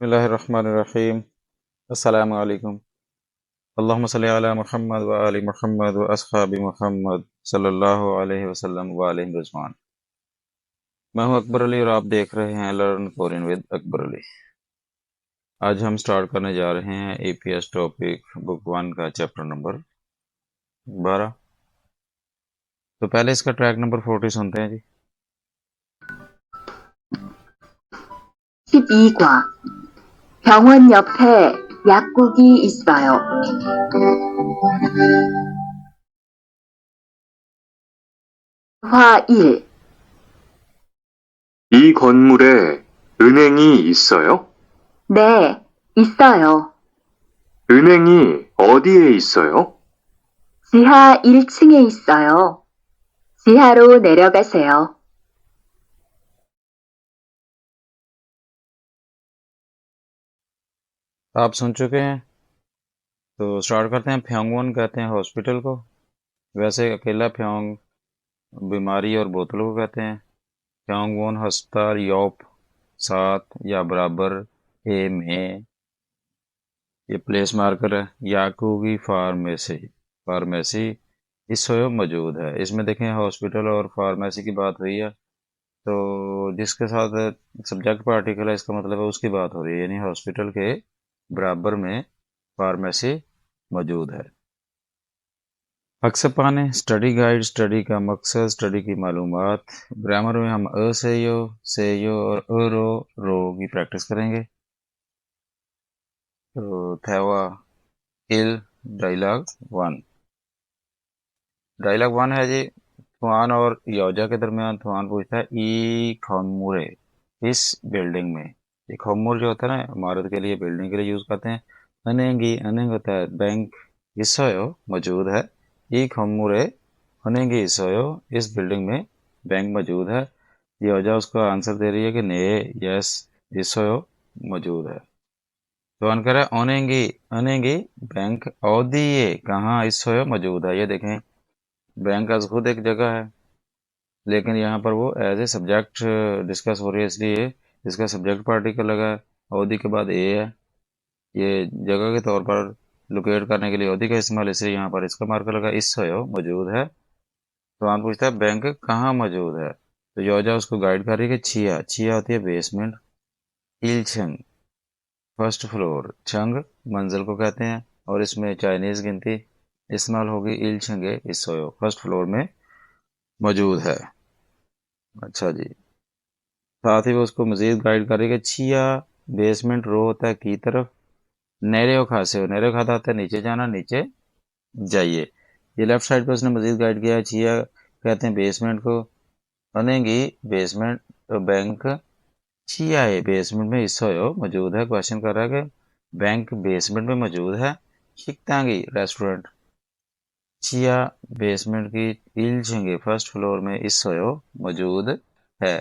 बिस्मिल्लाहिर्रहमानिर्रहीम। अस्सलामु अलैकुम। अल्लाहुम्मा सल्लि अला मुहम्मद व आलि मुहम्मद व अस्हाबि मुहम्मद सल्लल्लाहु अलैहि वसल्लम व अलैहि रिज़वान। मैं हूं अकबर अली और आप देख रहे हैं learn Korean with Akbar Ali. आज हम स्टार्ट करने जा रहे हैं एपीएस टॉपिक बुक 1 का चैप्टर नंबर 12। तो पहले इसका ट्रैक नंबर 40 सुनते हैं जी। 12과 병원 옆에 약국이 있어요. 화 1. 이 건물에 은행이 있어요? 네, 있어요. 은행이 어디에 있어요? 지하 1층에 있어요. 지하로 내려가세요. आप सुन चुके हैं, तो स्टार्ट करते हैं। फ्योंगवन कहते हैं हॉस्पिटल को, वैसे अकेला फ्योंग बीमारी और बोतलों को कहते हैं। फ्योंगवन हस्पताल योप साथ या बराबर ए में, ये प्लेस मार्कर है। याकूगी फार्मेसी, फार्मेसी इस स्वयं मौजूद है। इसमें देखें हॉस्पिटल और फार्मेसी की बात हुई है, तो जिसके साथ सब्जेक्ट पार्टिकल है इसका मतलब है उसकी बात हो रही है, यानी हॉस्पिटल के बराबर में फार्मेसी मौजूद है। अक्सर पाने स्टडी गाइड, स्टडी का मकसद, स्टडी की मालूमात। ग्रामर में हम से यो और रो की प्रैक्टिस करेंगे। तो थैवा इल डायलॉग 1। डायलॉग 1 है जी। थुआन और योजा के दरमियान थुआन पूछता है ई खमुरे, इस बिल्डिंग में। ये खमुर जो होता है ना, इमारत के लिए, बिल्डिंग के लिए यूज करते हैं। अनेंगी, अनेंग होता है बैंक, इसोयो मौजूद है। ई खमुरे अनेंगी इसोयो, इस बिल्डिंग में बैंक मौजूद है। योजा उसका आंसर दे रही है कि ने, यस, इसोयो मौजूद है। तो आंसर है ओनेंगी, अनेंगी बैंक औदिये कहाँ इसोयो मौजूद है। ये देखें, बैंक आज खुद एक जगह है, लेकिन यहाँ पर वो एज ए सब्जेक्ट डिस्कस हो रही है, इसलिए इसका सब्जेक्ट पार्टिकल लगा है। अवधि के बाद ए है, ये जगह के तौर पर लोकेट करने के लिए अवधि का इस्तेमाल, इसलिए यहाँ पर इसका मार्कर लगा इस मौजूद है। तो वहाँ पूछता है बैंक कहाँ मौजूद है, तो योजा उसको गाइड कर रही है कि छिया, छिया होती है बेसमेंट, इलछंग फर्स्ट फ्लोर, छंग मंजिल को कहते हैं, और इसमें चाइनीज गिनती इस्तेमाल होगी। इलछंगे इस फर्स्ट फ्लोर में मौजूद है। अच्छा जी, साथ ही वो उसको मजीद गाइड करेगा। छिया बेसमेंट रो होता है की तरफ, नैरो खासे हो, नैरो खाता होता है नीचे जाना, नीचे जाइए। ये लेफ्ट साइड पे उसने मजीद गाइड किया है। छिया कहते हैं बेसमेंट को, बनेगी बेसमेंट बैंक। छिया है बेसमेंट में हिस्सा हो मौजूद है। क्वेश्चन कर रहा है कि बैंक बेसमेंट में मौजूद है। शिकतांगी रेस्टोरेंट, छिया बेसमेंट की, इलछंगे फर्स्ट फ्लोर में हिस्सा मौजूद है।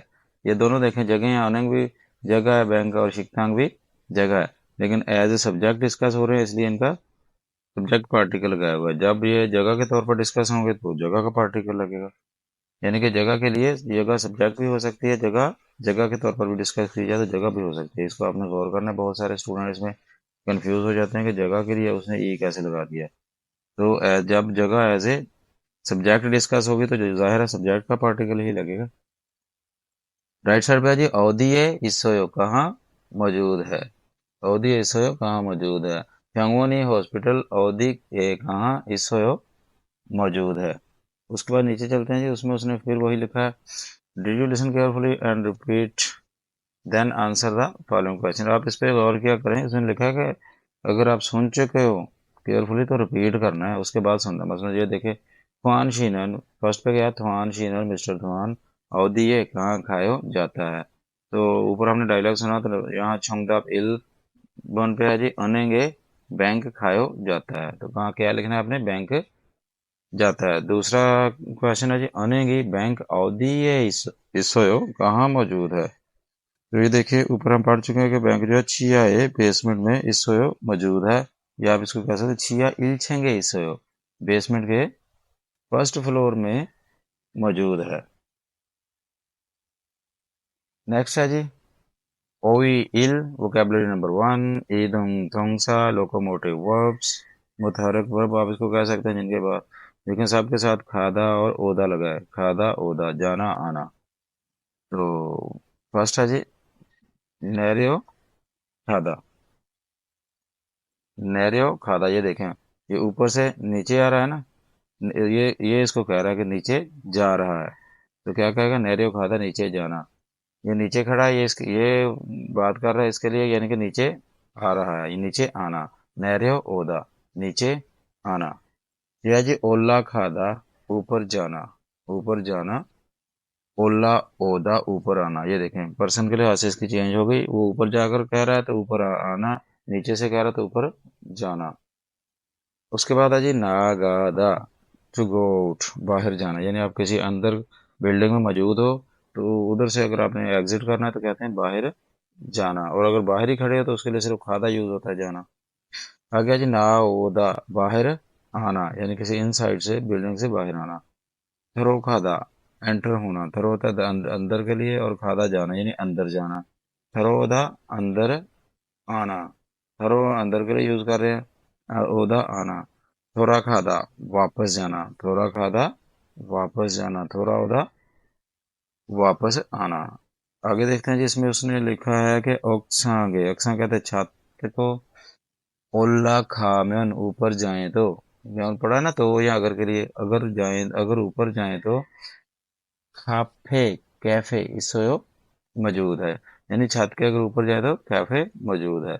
ये दोनों देखें जगह, अनंग भी जगह है बैंक और शिकतांग भी जगह है, लेकिन एज ए सब्जेक्ट डिस्कस हो रहे हैं, इसलिए इनका सब्जेक्ट पार्टिकल लगाया हुआ है। जब ये जगह के तौर पर डिस्कस होंगे तो जगह का पार्टिकल लगेगा, यानी कि जगह के लिए जगह सब्जेक्ट भी हो सकती है, जगह जगह के तौर पर भी डिस्कस की जाए तो जगह भी हो सकती है। इसको आपने गौर करना है। बहुत सारे स्टूडेंट इसमें कंफ्यूज हो जाते हैं कि जगह के लिए उसने ई कैसे लगा दिया। तो जब जगह एज ए सब्जेक्ट डिस्कस होगी तो जो जाहिर है सब्जेक्ट का पार्टिकल ही लगेगा। राइट साइड पे है जी अवधि इसोयो कहाँ मौजूद है। अवधि इसोयो कहाँ मौजूद है। फ्यांगवनी हॉस्पिटल अवधि कहाँ इसोयो मौजूद है। उसके बाद नीचे चलते हैं जी, उसमें उसने फिर वही लिखा है। Did you listen carefully and repeat then answer the following question. आप इस पर गौर किया करें। उसने लिखा है कि अगर आप सुन चुके हो केयरफुली तो रिपीट करना है, उसके बाद सुनना। मसलन ये देखे, थुआन शीनन, फर्स्ट पे गया थुआन शीनन, मिस्टर थुआन अवधि ये कहाँ खायो जाता है। तो ऊपर हमने डायलॉग सुना, तो यहाँ छंगदाप इल वन पे है जी अनेंगे बैंक खायो जाता है। तो कहाँ क्या लिखना है आपने, बैंक जाता है। दूसरा क्वेश्चन है जी अनेंगी बैंक अवधि ये इसोयो कहाँ मौजूद है। तो ये देखिए ऊपर हम पढ़ चुके हैं कि बैंक जो है छिया है बेसमेंट में इसोयो मौजूद है, या आप इसको कह सकते हैं छिया इलछेंगे इसोयो, बेसमेंट के फर्स्ट फ्लोर में मौजूद है। नेक्स्ट है जी ओवी इल वोकेबलरी नंबर 1, ईदुंग थोंगसा लोकोमोटिव वर्ब्स, मुतहरक वर्ब आप इसको कह सकते हैं जिनके बाद लेकिन सबके साथ खादा और ओदा लगा है, खादा ओदा जाना आना। तो फर्स्ट है जी नैरियो खादा, नैरियो खादा, ये देखें ये ऊपर से नीचे आ रहा है ना, ये इसको कह रहा है कि नीचे जा रहा है, तो क्या कहेगा नैरियो खादा नीचे जाना। ये नीचे खड़ा है, ये बात कर रहा है इसके लिए, यानी कि नीचे आ रहा है, ये नीचे आना, नैरियो ओदा नीचे आना। ये है जी ओला खादा ऊपर जाना, ऊपर जाना, ओला ओदा ऊपर आना। ये देखें पर्सन के लिहाज से इसकी चेंज हो गई, वो ऊपर जाकर कह रहा है तो ऊपर आना, नीचे से कह रहा है तो ऊपर जाना। उसके बाद है जी नागादा, टू गो आउट बाहर जाना, यानी आप किसी अंदर बिल्डिंग में मौजूद हो तो उधर से अगर आपने एग्जिट करना है तो कहते हैं बाहर जाना, और अगर बाहर ही खड़े हो तो उसके लिए सिर्फ खादा यूज होता है जाना। आ गया जी ना ओदा बाहर आना, यानी किसी इनसाइड से बिल्डिंग से बाहर आना। थरो खादा एंटर होना, थरो होता है अंदर के लिए और खादा जाना यानी अंदर जाना। थरो ओदा अंदर आना, थरो अंदर के लिए यूज कर रहे हैं, ओदा आना। थोड़ा खादा वापस जाना, थोड़ा खादा वापस जाना, थोड़ा ओदा वापस आना। आगे देखते हैं जिसमें उसने लिखा है कि ओक्सांगे, ओक्सा कहते हैं छत को, ओल्ला खामेन ऊपर जाएं तो, यहाँ पढ़ा ना, तो या अगर के लिए अगर जाएं, अगर ऊपर जाएं तो काफे कैफे इसो मौजूद है, यानी छत के अगर ऊपर जाए तो कैफे मौजूद है।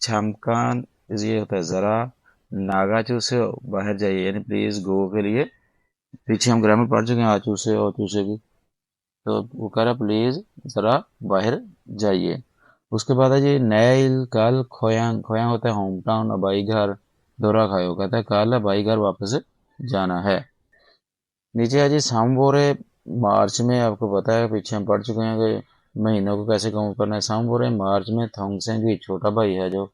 छमकान ये होता है जरा, नागाचू से बाहर जाइए यानी प्लीज गो के लिए, पीछे हम ग्रामर पढ़ चुके हैं आचू से और चू से भी, तो वो कह रहा प्लीज जरा बाहर जाइए। उसके बाद है जी नैल कल खोयांग, खोयांग होता है होम टाउन, अबाई घर, दौरा खायो कहता है कल अबाई घर वापस जाना है। नीचे है जी सामवोरे, मार्च में आपको पता है पीछे हम पढ़ चुके हैं कि महीनों को कैसे काउंट करना है। सामवोरे मार्च में थोंगसेंग भी छोटा भाई है जो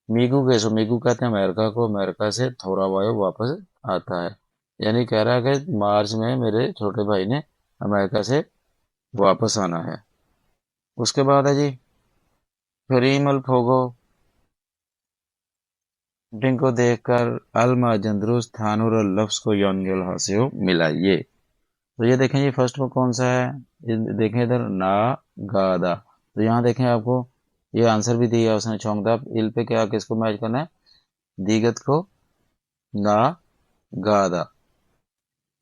मीगू के, सो मीगू कहते हैं अमेरिका को, अमेरिका से थोड़ा वायो वापस आता है, यानी कह रहा है कि मार्च में मेरे छोटे भाई ने अमेरिका से वापस आना है। उसके बाद है जी फरीमल फोगो, डिंग को देखकर अल्मा जंद्रुस थानुर लफ्स को योनगल हासियो मिलाइए। तो ये देखें, ये फर्स्ट को कौन सा है, ये देखें इधर ना गादा, तो यहाँ देखें आपको ये आंसर भी दिया उसने चौंकदा इल पे, क्या किसको मैच करना है, दीगत को, ना गादा।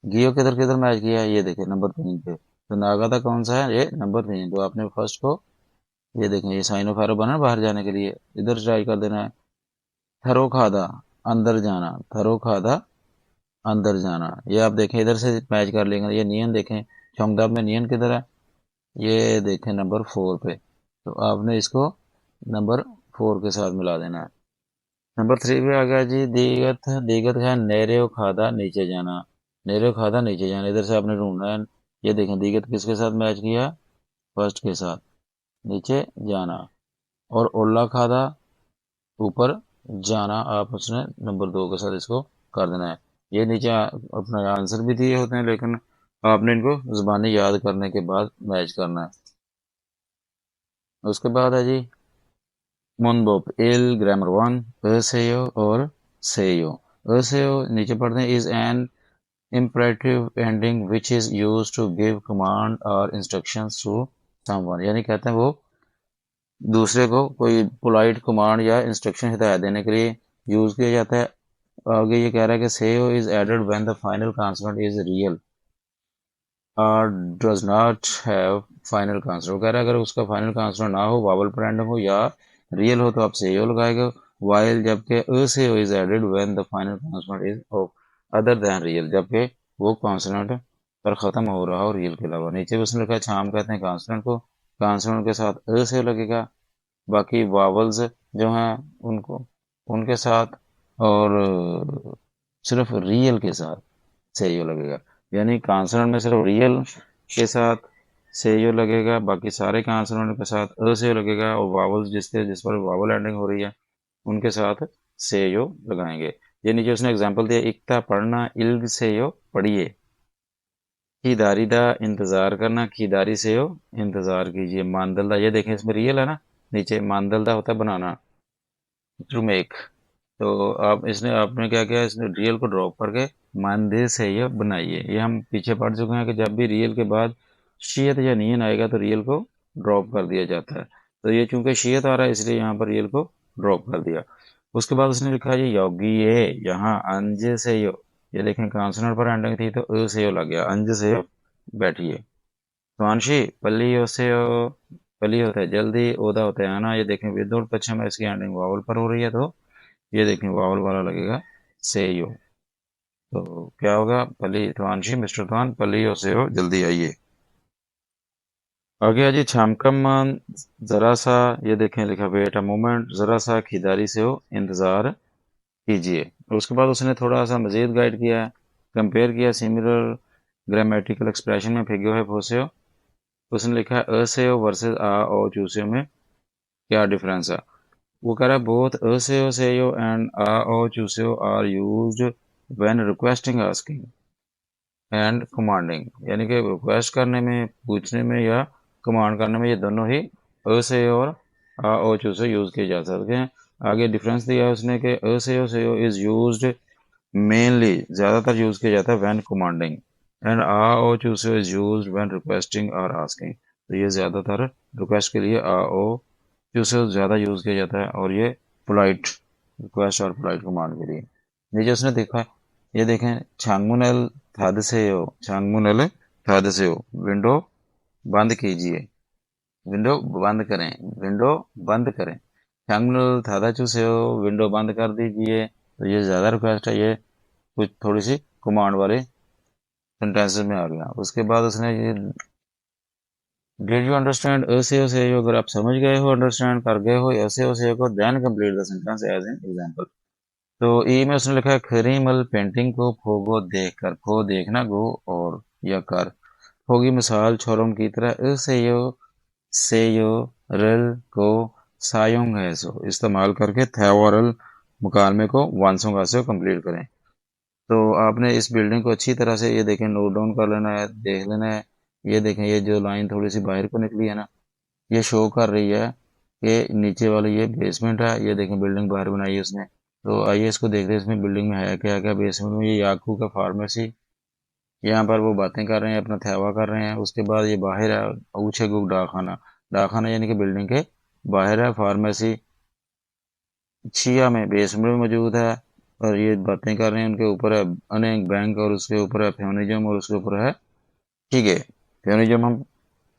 गियो किधर किधर मैच किया है, ये देखें नंबर 3 पे, तो नागादा कौन सा है, ये नंबर 3, तो आपने फर्स्ट को ये देखें ये साइन ऑफ एरो बना बाहर जाने के लिए, इधर ट्राई कर देना है। थरो खादा अंदर जाना, थरो खादा अंदर जाना, ये आप देखें इधर से मैच कर लेंगे। ये नियन देखें चौंकदाब में नियन किधर है, ये देखें नंबर 4 पे, तो आपने इसको नंबर 4 के साथ मिला देना है। नंबर 3 पे आ गया जी दीगत, दीगत है नेरे खादा नीचे जाना, नेरे खादा नीचे जाना, इधर से आपने ढूंढना है। ये देखें दीगत किसके साथ मैच किया, फर्स्ट के साथ, नीचे जाना, और ओला खादा ऊपर जाना, आप उसने नंबर 2 के साथ इसको कर देना है। ये नीचे अपना आंसर भी दिए होते हैं लेकिन आपने इनको जुबानी याद करने के बाद मैच करना है। उसके बाद है जी मुनबोप इल ग्रामर 1, असेयो और सेयो। असेयो नीचे पढ़ते हैं is an imperative ending which is used to give command or instructions to someone, यानी कहते हैं वो दूसरे को कोई पोलाइट कमांड या इंस्ट्रक्शन हिदायत देने के लिए यूज किया जाता है। आगे ये कह रहा है कि सेयो is added when the final consonant is real और does not have final consonant, कह रहा है अगर उसका फाइनल कॉन्सोनेंट ना हो, वावल पर एंड हो या रियल हो तो आप सेयो लगाएगा, वाइल जबकि असेयो is added when the final consonant is of other than real, जबकि वो कॉन्सोनेंट पर खत्म हो रहा हो रियल के अलावा। नीचे भी उसने लिखा है छाम कहते हैं कॉन्सोनेंट को, कॉन्सोनेंट के साथ असेयो लगेगा, बाकी वावल्स जो हैं उनको उनके साथ, और सिर्फ रियल के साथ सेयो लगेगा, यानी कॉन्सोनेंट में सिर्फ रियल के साथ सेयो लगेगा, बाकी सारे कॉन्सोनेंट के साथ असेयो लगेगा, और वावल्स जिस पर वावल एंडिंग हो रही है उनके साथ सेयो लगाएंगे। ये नीचे उसने एग्जांपल दिया, इक्ता पढ़ना, इल्ग सेयो पढ़िए, खीदारीदा इंतजार करना, खीदारी से हो इंतजार कीजिए। मानदलदा, ये देखें इसमें रियल है ना, नीचे मानदलदा होता है बनाना, टू मेक। तो आप इसने आपने क्या किया, इसने रियल को ड्रॉप करके मानदेय से ये बनाइए। ये हम पीछे पढ़ चुके हैं कि जब भी रियल के बाद शीयत या नियन आएगा तो रियल को ड्रॉप कर दिया जाता है। तो ये चूंकि शीयत आ रहा है इसलिए यहाँ पर रियल को ड्रॉप कर दिया। उसके बाद उसने लिखा ये योगी ये, यहाँ अंज से यो, ये देखें कांसोनेंट पर एंडिंग थी तो अ से यो लग गया, अंज से यो बैठिए। स्वांशी पल्ली यो से यो, पल्ली होता है जल्दी, ओदा होता है आना। ये देखें विदुर पश्चिम, इसकी एंडिंग वावल पर हो रही है तो ये देखें वावल वाला लगेगा से यो। तो क्या होगा, पली त्वांशी मिस्टर त्वान पली और से हो जल्दी आइए। आगे आजी छामकम, जरा सा, ये देखें लिखा वेट अ मोमेंट, जरा सा खीदारी से हो इंतजार कीजिए। और उसके बाद उसने थोड़ा सा मजीद गाइड किया है, कंपेयर किया सिमिलर ग्रामेटिकल एक्सप्रेशन में फिगो है फोसे हो। उसने लिखा है अ से हो वर्सेस आ और चूसे में क्या डिफरेंस है। वो कह रहा है बोथ असेयो सेयो एंड आ ओ चूसेयो are used when requesting asking and commanding, यानी कि रिक्वेस्ट करने में, पूछने में या कमांड करने में, ये दोनों ही असेयो और आ ओ चूसेयो यूज किए जा सकते हैं। आगे डिफरेंस दिया है उसने कि असेयो सेयो इज यूज्ड मेनली, ज्यादातर यूज किया जाता है व्हेन कमांडिंग, एंड आ ओ चूसेयो इज यूज्ड व्हेन रिक्वेस्टिंग और आस्किंग। तो ये ज्यादातर रिक्वेस्ट के लिए आ ओ चूसेयो ज्यादा यूज किया जाता है, और ये पोलाइट रिक्वेस्ट और पोलाइट कमांड के लिए। नीचे उसने देखा, ये देखें छांगमुनल थादसेयो, छांगमुनल थादसेयो, विंडो बंद कीजिए, विंडो बंद करें, विंडो बंद करें। छांगमुनल थादा चूसेयो, विंडो बंद कर दीजिए। तो ये ज्यादा रिक्वेस्ट है, ये कुछ थोड़ी सी कमांड वाले सेंटेंसेस में आ गया। उसके बाद उसने ये डिड यू अंडरस्टैंड असे से, अगर आप समझ गए हो, अंडरस्टैंड कर गए हो असे से को, then complete the sentence as an example. तो ई में उसने लिखा है खरीमल पेंटिंग को फोगो देखकर, फो देखना गो और या कर, फोगी मिसाल छोरम की तरह से यो रल को सायोंग है सो इस्तेमाल करके थैवरल मुकालमे को वांसों से कंप्लीट करें। तो आपने इस बिल्डिंग को अच्छी तरह से ये देखें नोट डाउन कर लेना है, देख लेना है। ये देखें ये जो लाइन थोड़ी सी बाहर को निकली है ना, ये शो कर रही है कि नीचे वाली ये बेसमेंट है। ये देखें बिल्डिंग बाहर बनाई है उसने। तो आइए इसको देख रहे हैं इसमें बिल्डिंग में है क्या क्या। बेसमेंट में ये याकू का फार्मेसी, यहाँ पर वो बातें कर रहे हैं, अपना थैवा कर रहे हैं। उसके बाद ये बाहर है ऊँचे गुक डाकखाना, डाकखाना यानी कि बिल्डिंग के बाहर है फार्मेसी, छिया में बेसमेंट में मौजूद है। और ये बातें कर रहे हैं, उनके ऊपर है अनेक बैंक, और उसके ऊपर है फेमनिज्म, और उसके ऊपर है ठीक है फेमनिज्म। हम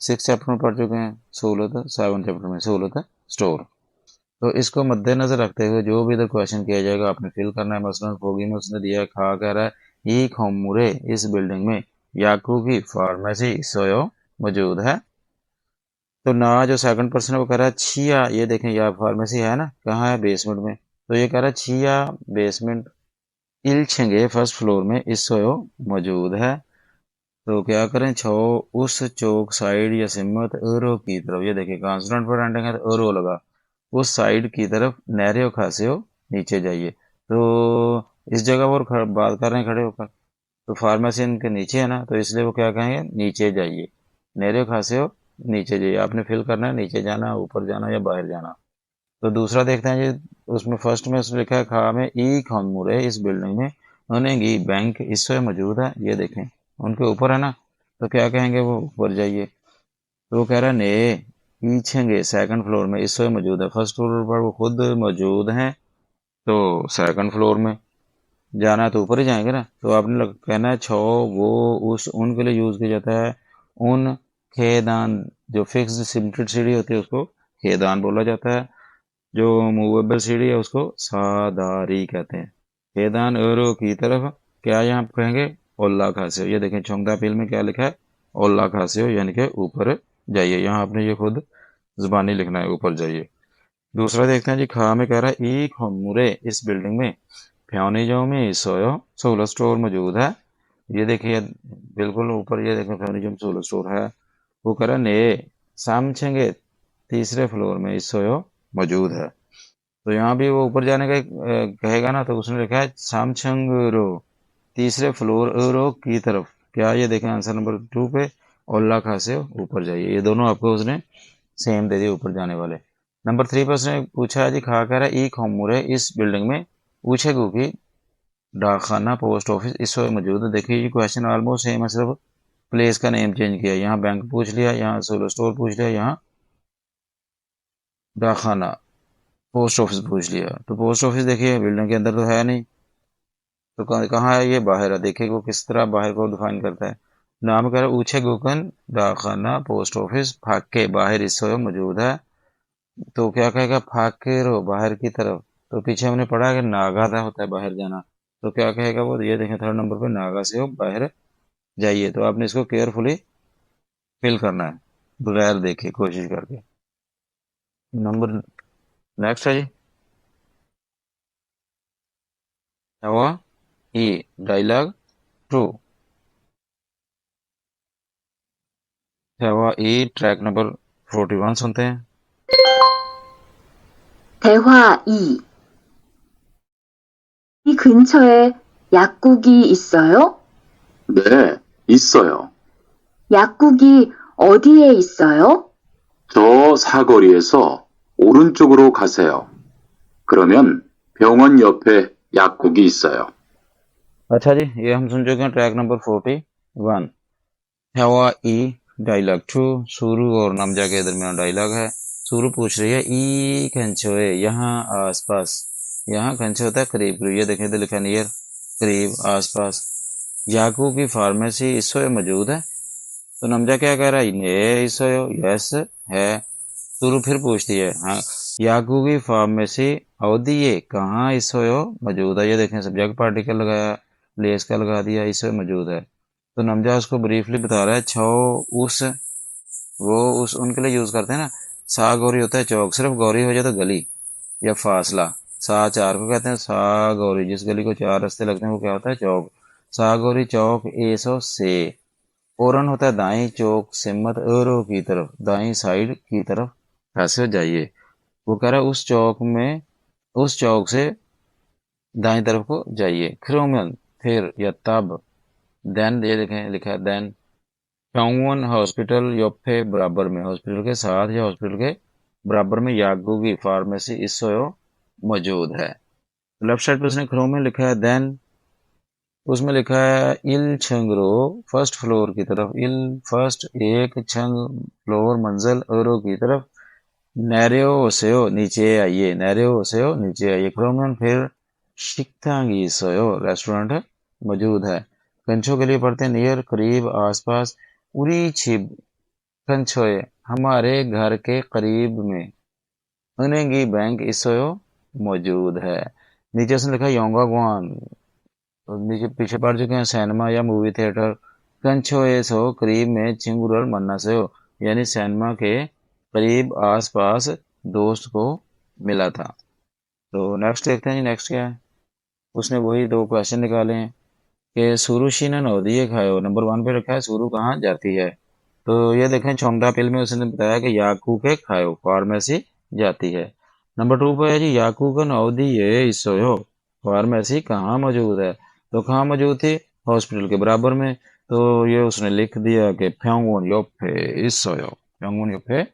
6 चैप्टर में पढ़ चुके हैं, सहूलत 7 चैप्टर में सहूलत स्टोर। तो इसको मद्देनजर रखते हुए जो भी इधर क्वेश्चन किया जाएगा आपने फिल करना है। मसलन फोगी में उसने दिया है, खा कह रहा है ई खोमुरे, इस बिल्डिंग में याकू की फार्मेसी सोयो मौजूद है। तो ना जो सेकंड पर्सन है वो कह रहा है छिया, ये देखें या फार्मेसी है ना, कहाँ है, बेसमेंट में। तो ये कह रहा है छिया बेसमेंट इल छेंगे फर्स्ट फ्लोर में इस सोयो मौजूद है। तो क्या करें, छो उस चौक साइड या सिमत एरो की तरफ, ये देखिए कॉन्सोनेंट पर एंडिंग है तो एरो लगा, उस साइड की तरफ नहरे खासे हो नीचे जाइए। तो इस जगह वो बात कर रहे हैं खड़े होकर, तो फार्मेसी इनके नीचे है ना, तो इसलिए वो क्या कहेंगे, नीचे जाइए, नहरे खासे हो नीचे जाइए। आपने फिल करना है नीचे जाना, ऊपर जाना या बाहर जाना। तो दूसरा देखते हैं जी, उसमें फर्स्ट में उसने लिखा है खा में ई खमुरे, इस बिल्डिंग में उन्हेंगी बैंक इससे मौजूद है, ये देखें उनके ऊपर है ना, तो क्या कहेंगे, वो ऊपर जाइए। तो वो कह रहा है ने पीछेंगे सेकंड फ्लोर में इससे मौजूद है, फर्स्ट फ्लोर पर वो खुद मौजूद हैं, तो सेकंड फ्लोर में जाना है तो ऊपर ही जाएंगे ना। तो आपने कहना है छो वो उस उन के लिए यूज किया जाता है, उन खेदान, जो फिक्स्ड सिमेंटेड सीढ़ी होती है उसको खेदान बोला जाता है, जो मूवेबल सीढ़ी है उसको सादारी कहते हैं। खेदान एरो की तरफ क्या यहाँ कहेंगे, ओल्ला खासे हो। ये देखें छोंगदा पील में क्या लिखा है, ओल्ला खासे हो, यानी कि ऊपर जाइए। यहाँ आपने ये खुद जुबानी लिखना है, ऊपर जाइए। दूसरा देखते हैं जी, खा में कह रहा है ई खमुरे, इस बिल्डिंग में फ्योनिजो में सोयो सोलर स्टोर मौजूद है। ये देखिए बिल्कुल ऊपर, ये देखें फ्योनिजो सोलर स्टोर है। वो कह रहा है ने सामछेंगे तीसरे फ्लोर में इस सोयो मौजूद है। तो यहाँ भी वो ऊपर जाने का कहेगा ना, तो उसने लिखा है सामछंग रो, तीसरे फ्लोर रो की तरफ, क्या, ये देखें आंसर नंबर 2 पे ओल्ला खासे हो ऊपर जाइए। ये दोनों आपको उसने सेम दे दिए ऊपर जाने वाले। नंबर 3 पे उसने पूछा है जी, खा कह रहा है ई खमुरे इस बिल्डिंग में पूछे गु की डाकखाना पोस्ट ऑफिस इस वक्त मौजूद है। देखिए ये क्वेश्चन ऑलमोस्ट सेम है, सिर्फ प्लेस का नेम चेंज किया। यहाँ बैंक पूछ लिया, यहाँ सोलर स्टोर पूछ लिया, यहाँ डाकखाना पोस्ट ऑफिस पूछ लिया। तो पोस्ट ऑफिस देखिए बिल्डिंग के अंदर तो है नहीं, तो कहाँ है, ये बाहर है। देखिए वो किस तरह बाहर को डिफाइन करता है। नाम कह रहा है ऊंचे गुकन डाकखाना पोस्ट ऑफिस फाके बाहर इस वक्त मौजूद है। तो क्या कहेगा, फाके रो बाहर की तरफ। तो पीछे हमने पढ़ा है कि नागा था होता है बाहर जाना, तो क्या कहेगा वो, ये देखें थर्ड नंबर पे नागा से हो बाहर जाइए। तो आपने इसको केयरफुली फिल करना है बगैर देखे, कोशिश करके। नंबर नेक्स्ट है जी, हवा ई डायलॉग ट्रू। हवा ई ट्रैक नंबर 41 सुनते हैं। 대화 2. 이 근처에 약국이 있어요? 네, 있어요. 약국이 어디에 있어요? 저 사거리에서 오른쪽으로 가세요. 그러면 병원 옆에 약국이 있어요. अच्छा जी, ये हम सुन चुके हैं ट्रैक नंबर 41। हवा ई डायलॉग 2 सुरु और नमजा के दरमियान डायलॉग है। सुरु पूछ रही है ई कंचोए यहाँ आसपास, यहाँ कंचो होता है करीब करीब, ये देखें तो लिखा नियर करीब आसपास। याकू की फार्मेसी इस समय मौजूद है। तो नमजा क्या कह रहा है, ये इस यस है। सुरु फिर पूछती है हाँ याकू की फार्मेसी अवधि ये कहाँ इस मौजूद है। ये देखें सब्जेक्ट पार्टिकल लगाया, लेस का लगा दिया, इस मौजूद है। तो नमजा उसको ब्रीफली बता रहा है छो उस, वो उस उनके लिए यूज करते हैं ना। सा गौरी होता है चौक, सिर्फ गौरी हो जाए तो गली या फासला। सा चार को कहते हैं सा गौरी, जिस गली को 4 रास्ते लगते हैं वो क्या होता है, चौक। सा गौरी चौक एसो से। ओरन होता है दाई चौक सिमत एरो की तरफ, दाई साइड की तरफ ऐसे जाइए। वो कह रहा है उस चौक में, उस चौक से दाई तरफ को जाइए। क्रोमन फिर या तब। देन ये देखें लिखा है देन। प्योंगवन हॉस्पिटल योप्पे बराबर में, हॉस्पिटल के साथ या हॉस्पिटल के बराबर में यागू की फार्मेसी इस मौजूद है। लेफ्ट साइड पे उसने क्रो में लिखा है देन, उसमें लिखा है इल छंगरो फर्स्ट फ्लोर की तरफ, इल फर्स्ट एक छंग फ्लोर मंजिल औरों की तरफ, नैरो सेओ नीचे आइए, नैरो सेओ नीचे आइए। क्रोमन फिर शिकतांगी सोयो रेस्टोरेंट मौजूद है। कंचो के लिए पढ़ते हैं नियर करीब आसपास, उरी छिब कंचोए हमारे घर के करीब में, उनेंगी बैंक इसोयो मौजूद है। नीचे उसने लिखा योंगा गुआन, तो नीचे पीछे पढ़ चुके हैं सिनेमा या मूवी थिएटर। कंचो एस हो करीब में चिंगुरल मन्ना से हो, यानी सिनेमा के करीब आसपास दोस्त को मिला था। तो नेक्स्ट देखते हैं जी, नेक्स्ट क्या है। उसने वही 2 क्वेश्चन निकाले हैं कि सुरुशि ने नवदीय खायो। नंबर 1 पे रखा है सुरु कहाँ जाती है। तो ये देखें छोंगडा पिल में उसने बताया कि याकू के खायो फार्मेसी जाती है। नंबर 2 पे है जी याकू का नवदीय इसोयो फार्मेसी कहाँ मौजूद है। तो कहाँ मौजूद थी, हॉस्पिटल के बराबर में। तो ये उसने लिख दिया कि फ्योंगवन योफे इसोयो, फ्योंगवन योफे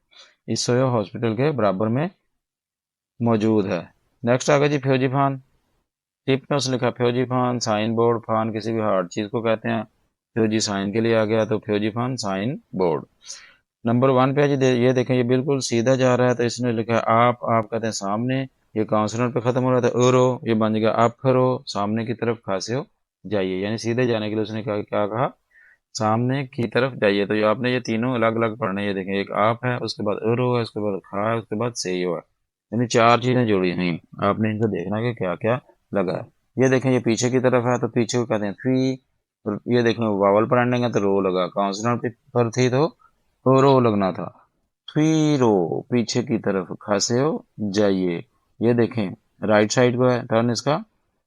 इसोयो हॉस्पिटल के बराबर में मौजूद है। नेक्स्ट आ गया जी फ्योजी फान। टिप में उसने लिखा फ्योजी फान साइन बोर्ड, फान किसी भी हार्ड चीज को कहते हैं। फ्योजी साइन के लिए आ गया, तो फ्योजी फान साइन बोर्ड। नंबर 1 पे है जी ये देखें ये बिल्कुल सीधा जा रहा है, तो इसने लिखा है आप कहते हैं सामने, ये कॉन्सोनेंट पे खत्म हो रहा था ओरो, ये बन जाएगा आप खरो, सामने की तरफ खासे हो जाइए। यानी सीधे जाने के लिए उसने क्या कहा, सामने की तरफ जाइए। तो ये आपने ये तीनों अलग अलग पढ़ने, ये देखें एक आप है, उसके बाद ओरो है, उसके बाद खा है, उसके बाद सेयो है। यानी 4 चीजें जुड़ी हुई, आपने इनको देखना कि क्या क्या लगा है। ये देखें ये पीछे की तरफ है, तो पीछे को कहते हैं थ्री। ये देखें वावल पर एंडिंग है तो रो लगा, कॉन्सोनेंट पर थी तो रो लगना था। फिरो पीछे की तरफ खासे हो जाइए। ये देखें राइट साइड को है टर्न इसका,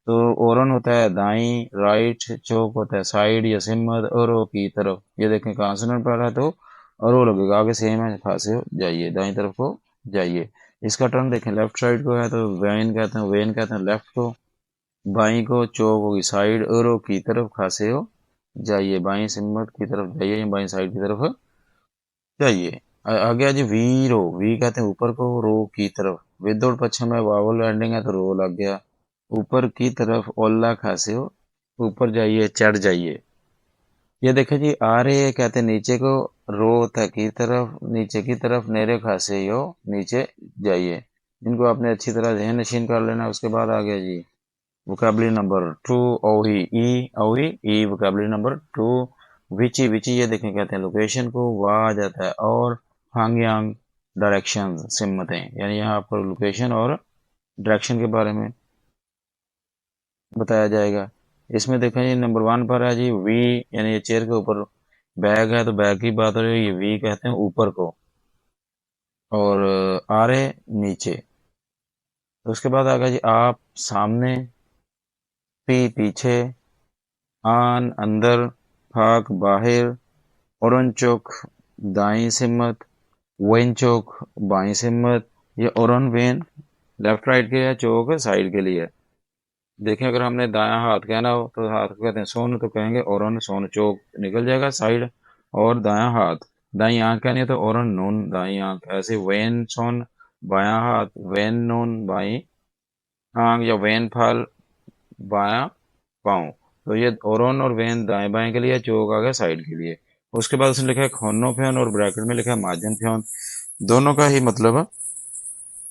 तो ओरन होता है दाई, राइट चौक होता है साइड या सिमत औरों की तरफ। ये देखें कॉन्सोनेंट पर है तो औरों लगेगा, आगे सेम है खासे हो जाइए, दाई तरफ को जाइए। इसका टर्न देखें लेफ्ट साइड को है तो वेन कहते हैं, वेन कहते हैं लेफ्ट को, बाई को चौक होगी साइड औरों की तरफ खासे हो जाइए, बाईं सिम्मत की तरफ जाइए या बाईं साइड की तरफ जाइए। आगे आ जी वी रो, वी कहते हैं ऊपर को, रो की तरफ। विदुर पश्चिम में वावल एंडिंग है तो रो लग गया। ऊपर की तरफ ओल्ला खासे हो, ऊपर जाइए, चढ़ जाइए। ये देखे जी, आ रहे कहते हैं नीचे को, रो तक की तरफ, नीचे की तरफ नेरे खासे हो, नीचे जाइए। इनको आपने अच्छी तरह जहन नशीन कर लेना। उसके बाद आ गया जी वोकेबलरी नंबर 2, ओही ई वोकेबलरी नंबर 2। विची, विची ये देखें कहते हैं लोकेशन को, वाह आ जाता है, और हांगयांग डायरेक्शन सिमतें, यानी यहाँ पर लोकेशन और डायरेक्शन के बारे में बताया जाएगा। इसमें देखें जी नंबर 1 पर है जी वी, यानी ये चेयर के ऊपर बैग है तो बैग की बात हो रही है, ये वी कहते हैं ऊपर को, और आर है नीचे। तो उसके बाद आ गया जी आप सामने, पी पीछे, आन अंदर, फाक बाहर, ओरनचोक दाईं सिमत, वेन चौक बाईं सिमत। ये ओरन वेन लेफ्ट राइट के है, चौक साइड के लिए। देखें अगर हमने दायां हाथ कहना हो तो हाथ को कहते हैं सोन, तो कहेंगे ओरन सोन, चौक निकल जाएगा साइड। और दायां हाथ, दाईं आंख कहनी है तो ओरन नून दाईं आंख, ऐसे वेन सोन बायां हाथ, वेन नून बाईं आंख, या वेन फाल बायां पाँव। तो ये ओरन और वेन दाएं बाएं के लिए, चौक आ गया साइड के लिए। उसके बाद उसने लिखा है खोनो फ्योन, और ब्रैकेट में लिखा है मार्जिन फ्योन। दोनों का ही मतलब है,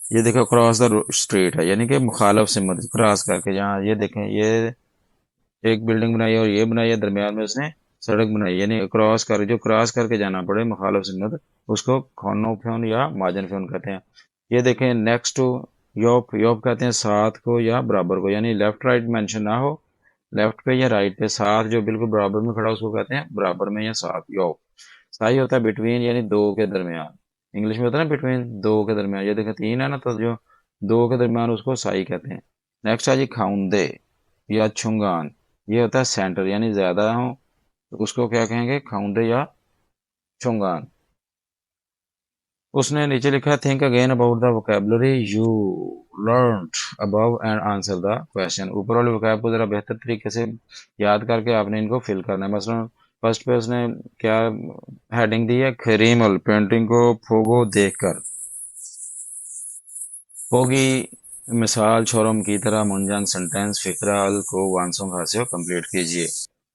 ये देखो क्रॉस द स्ट्रीट है, यानी कि मुखालफ सिमत क्रॉस करके। जहाँ ये देखें, ये एक बिल्डिंग बनाई है और ये बनाई है, दरमियान में उसने सड़क बनाई, यानी क्रॉस कर, जो क्रॉस करके जाना पड़े मुखालफ सिमत, उसको खोनो फ्योन या मार्जिन फ्योन कहते हैं। ये देखें नेक्स्ट टू योप, योप कहते हैं साथ को या बराबर को, यानी लेफ्ट राइट मेंशन ना हो, लेफ्ट पे या राइट पे, साथ जो बिल्कुल बराबर में खड़ा उसको कहते हैं बराबर में या साथ, योप। साई होता है बिटवीन, यानी दो के दरमियान। इंग्लिश में होता है ना बिटवीन, दो के दरमियान। ये देखें तीन है ना, तो जो दो के दरमियान उसको साई कहते हैं। नेक्स्ट है जी खाउंदे या छुंगान, ये होता है सेंटर, यानी ज्यादा हो तो उसको क्या कहेंगे, खाउंदे या छुंगान। उसने नीचे लिखा है think again about the vocabulary you learned above and answer the question. ऊपर वाले वोकैब को जरा बेहतर तरीके से याद करके आपने इनको फिल करना है। मसलन फर्स्ट पे उसने क्या हेडिंग दी है, खरीमल पेंटिंग को फोगो देखकर। फोगी मिसाल छोरम की तरह मुंजंग सेंटेंस फिक्रा अल को वांसों हासिल कंप्लीट कीजिए।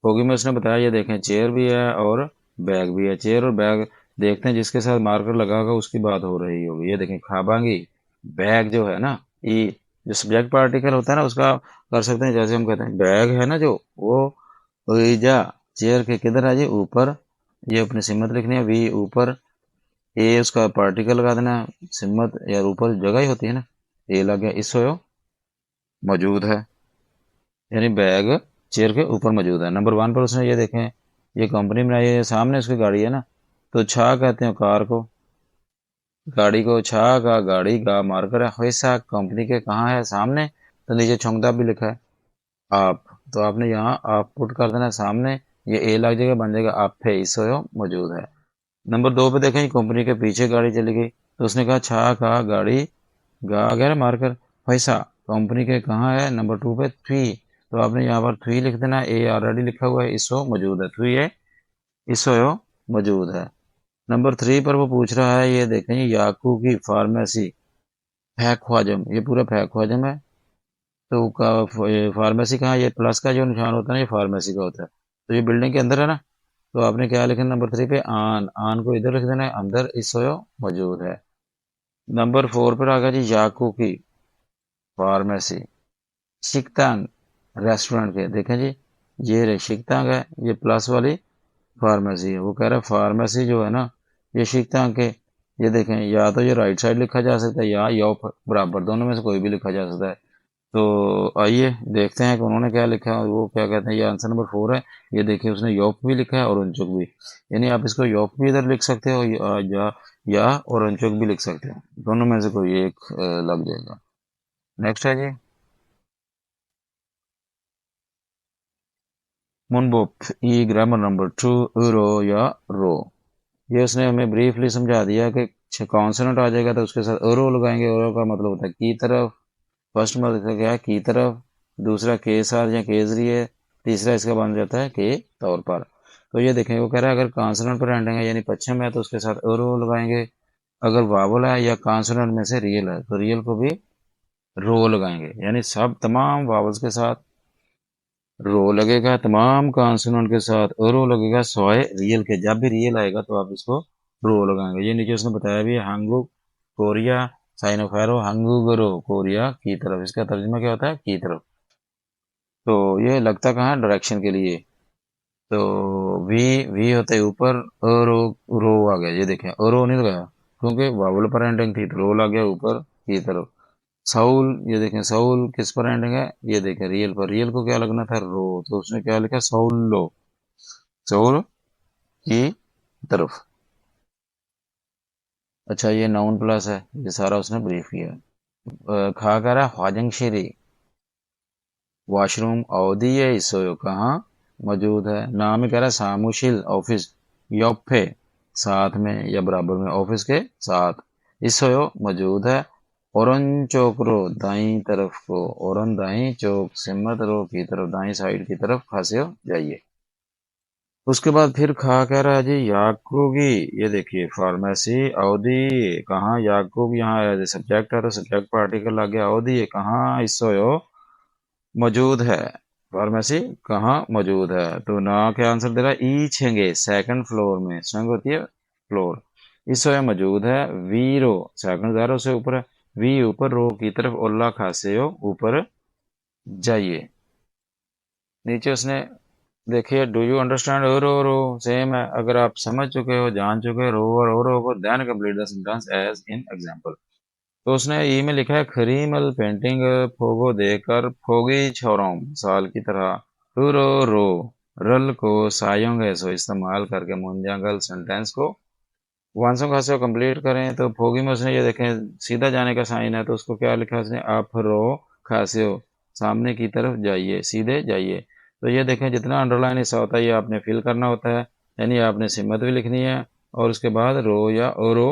फोगी में उसने बताया, ये देखें चेयर भी है और बैग भी है। चेयर और बैग देखते हैं, जिसके साथ मार्कर लगा होगा उसकी बात हो रही होगी। ये देखें खाबांगी, बैग जो है ना, ये जो सब्जेक्ट पार्टिकल होता है ना उसका कर सकते हैं। जैसे हम कहते हैं बैग है ना जो, वो जा चेयर के किधर है जी, ऊपर। ये अपनी सिमत लिखनी है, वी ऊपर, ए उसका पार्टिकल लगा देना। सिमत यार ऊपर जगह ही होती है ना, ए लग गया, इस मौजूद है, यानी बैग चेयर के ऊपर मौजूद है। नंबर 1 पर उसने ये देखें, ये कंपनी बनाई है, सामने उसकी गाड़ी है ना, तो छा कहते हैं कार को, गाड़ी को छा का, गाड़ी का मार्कर है, वैसा कंपनी के कहाँ है, सामने। तो नीचे छोंकदा भी लिखा है आप, तो आपने यहाँ आप पुट कर देना सामने, ये ए लग जाएगा, बन जाएगा आप पे, इस मौजूद है। नंबर 2 पे देखें कंपनी के पीछे गाड़ी चली गई, तो उसने कहा छा का गाड़ी, गा आ गया ना मार्कर, पैसा कंपनी के कहाँ है, नंबर 2 पे थ्री, तो आपने यहाँ पर थ्री लिख देना, ए ऑलरेडी लिखा हुआ है, इसो मौजूद है, थ्री है इसो मौजूद है। नंबर 3 पर वो पूछ रहा है, ये देखें याकू की फार्मेसी फैक ख्वाजम, ये पूरा फैक ख्वाजम है। तो का फार्मेसी कहाँ, ये प्लस का जो निशान होता है ना, ये फार्मेसी का होता है, तो ये बिल्डिंग के अंदर है ना। तो आपने क्या लिखना नंबर 3 पे, आन, आन को इधर लिख देना है, अंदर इस मौजूद है। नंबर 4 पर आ गया जी याकू की फार्मेसी, शिकतांग रेस्टोरेंट के, देखें जी ये रे शिकतांग है, ये प्लस वाली फार्मेसी है। वो कह रहा है फार्मेसी जो है ना, ये शिकतांग के, ये देखें या तो ये राइट साइड लिखा जा सकता है या योप बराबर, दोनों में से कोई भी लिखा जा सकता है। तो आइए देखते हैं कि उन्होंने क्या लिखा है, और वो क्या कहते हैं। ये आंसर नंबर 4 है। ये देखिए उसने योप भी लिखा है और उनचुक भी, यानी आप इसको योप भी इधर लिख सकते हो या और उनचुक भी लिख सकते हो, दोनों में से कोई एक लग जाएगा। नेक्स्ट है जी मुनबुक ई ग्रामर नंबर 2, रो या रो। ये उसने हमें ब्रीफली समझा दिया कि कॉन्सोनेंट आ जाएगा तो उसके साथ ओरो लगाएंगे। ओरो का मतलब होता है की तरफ, फर्स्ट मतलब क्या है की तरफ, दूसरा के साथ या के जरिए, तीसरा इसका बन जाता है के तौर पर। तो ये देखें, वो कह रहा है अगर कॉन्सोनेंट पर एंडिंग है यानी पश्चिम है तो उसके साथ रो लगाएंगे, अगर वावल है या कॉन्सोनेंट में से रियल है तो रियल को भी रो लगाएंगे, यानी सब तमाम वावल्स के साथ रो लगेगा, तमाम कॉन्सोनेंट के साथ रो लगेगा, सॉय रियल के। जब भी रियल आएगा तो आप इसको रो लगाएंगे। ये नीचे उसने बताया भी है, हांगू कोरिया साइनोफेरो हांगूगरो कोरिया की तरफ, इसका तर्जुमा क्या होता है, की तरफ। तो ये लगता कहाँ है, डायरेक्शन के लिए। तो वी वी होते ऊपर, रो रो आ गया, ये देखें रो नहीं लगाया क्योंकि वावल पर एंडिंग थी तो रो लग गया ऊपर की तरफ। साउल, ये देखें साउल किस पर एंडिंग है, ये देखें रियल पर, रियल को क्या लगना था, रो, तो उसने क्या लिखा, साउल लो, साउल की तरफ। अच्छा ये नाउन प्लस है, ये सारा उसने ब्रीफ किया। खा कह रहा है ख्वाजंग वॉशरूम अवधि ये इसोयो कहाँ मौजूद है। नाम ही कह रहा है सामुशिल ऑफिस योफे साथ में या बराबर में, ऑफिस के साथ, इसोयो मौजूद है। ओरन चौक रो दाई तरफ को, ओरन दाई चौक सिमत रो की तरफ, दाई साइड की तरफ खासे हो जाइए। उसके बाद फिर खा कह रहा है जी याकूबी, ये देखिए फार्मेसी अवधि कहाँ, याकूब यहाँ एज सब्जेक्ट है तो सब्जेक्ट पार्टिकल आ गया, अवधि कहाँ इसोयो मौजूद है, फार्मेसी कहाँ मौजूद है। तो ना क्या आंसर दे रहा है, ई छेंगे सेकंड फ्लोर में, संग होती है फ्लोर, इस समय मौजूद है। वी रो सेकंड ज़ारो से ऊपर है, वी ऊपर रो की तरफ, ओला खासे हो ऊपर जाइए। नीचे उसने देखिए do you understand row row same है, अगर आप समझ चुके हो जान चुके हो रो और रो को, then complete the sentence as in example. तो उसने ई में लिखा है खरीमल पेंटिंग फोगो देकर फोगी छोरों साल की तरह, रो रो रल को सायोंग ऐसो इस्तेमाल करके मुंजागल सेंटेंस को वांसों खासे कंप्लीट करें। तो फोगी में उसने ये देखें सीधा जाने का साइन है तो उसको क्या लिखा उसने, आप रो खासे हो सामने की तरफ जाइए, सीधे जाइए। तो ये देखें जितना अंडरलाइन हिस्सा होता है ये आपने फिल करना होता है, यानी आपने सिमत भी लिखनी है और उसके बाद रो या ओरो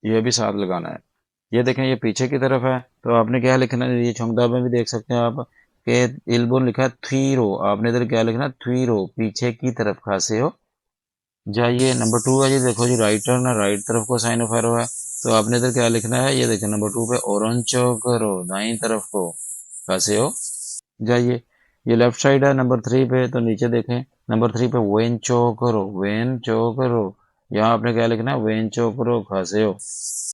ये भी साथ लगाना है। ये देखें ये पीछे की तरफ है तो आपने क्या लिखना है, ये छोंगदा में भी देख सकते हैं आप कि इल्बोन लिखा है थ्वीरो, आपने इधर क्या लिखना है, थ्वीरो पीछे की तरफ खासे हो जाइए। नंबर टू है जी, देखो जी राइट टर्न है, राइट तरफ को साइन ऑफ एरो है तो आपने इधर क्या लिखना है, ये देखें नंबर टू पे ओरेंचो करो दाई तरफ को खासे हो जाइए। ये लेफ्ट साइड है नंबर थ्री पे, तो नीचे देखें नंबर थ्री पे वेन चो करो यहाँ आपने क्या लिखना है, वेन चो करो खासे हो